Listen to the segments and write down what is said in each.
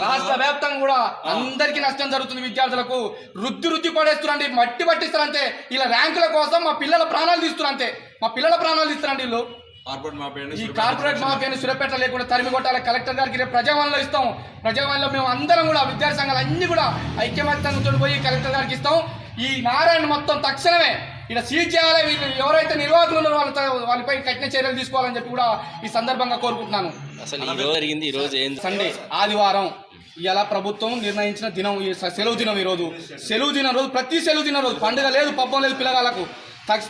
రాష్ట్ర వ్యాప్తంగా కూడా అందరికీ నష్టం జరుగుతుంది. విద్యార్థులకు రుద్ది పడేస్తురండి, మట్టి పట్టిస్తారంటే ఇలా ర్యాంకుల కోసం మా పిల్లల ప్రాణాలు తీస్తున్నంతే, మా పిల్లల ప్రాణాలు తీస్తారండి వీళ్ళు. ఈ కార్పొరేట్ మాఫియాని సురపేట లేకుండా తరిమి కొట్టాలి. కలెక్టర్ గారికి రేపు ప్రజావాణిలో ఇస్తాం. ప్రజావాణిలో మేము అందరం కూడా విద్యార్థి సంఘాలు అన్ని కూడా ఐక్యమత్యంతో పోయి కలెక్టర్ గారికి ఇస్తాం. ఈ నారాయణ మొత్తం తక్షణమే ఇలా సీజ్ చేయాలి. వీళ్ళు ఎవరైతే నిర్వాహకులు ఉన్నారో వాళ్ళపై కఠిన చర్యలు తీసుకోవాలని చెప్పి కూడా ఈ సందర్భంగా కోరుకుంటున్నాను. సండే ఆదివారం ఇలా ప్రభుత్వం నిర్ణయించిన దినం, సెలవు దినం. ఈరోజు సెలవు దినం రోజు, ప్రతి సెలవు దినం రోజు పండుగ లేదు పబ్బం లేదు, పిల్లగాళ్ళకు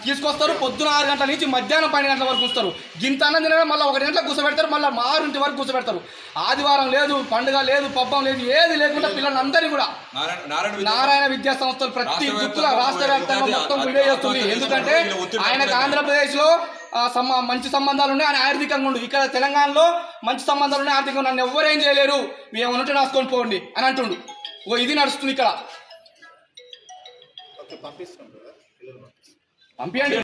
తీసుకొస్తారు. పొద్దున 6 గంటల నుంచి మధ్యాహ్నం 12 గంటల వరకు వస్తారు. గింత అన్నం తినడం మళ్ళీ 1 గంటలకు కూర్చోబెడతారు, మళ్ళీ 6 వరకు కూర్చోబెడతారు. ఆదివారం లేదు, పండుగ లేదు, పబ్బం లేదు, ఏది లేకుండా పిల్లలందరినీ కూడా నారాయణ విద్యా సంస్థలు ప్రతి దిక్కుల రాష్ట్ర వ్యాప్తంగా మొత్తం వీడియో చేస్తుంది. ఎందుకంటే ఆయనకు ఆంధ్రప్రదేశ్లో మంచి సంబంధాలు ఉన్నాయి, ఆయన ఆర్థికంగా ఉండు. ఇక్కడ తెలంగాణలో మంచి సంబంధాలు ఉన్నాయి, ఆర్థికంగా నన్ను ఎవరేం చేయలేరు, మేము ఉన్నట్టు రాసుకొని పోండి అని అంటుండు. ఇది నడుస్తుంది ఇక్కడ. పంపించండి.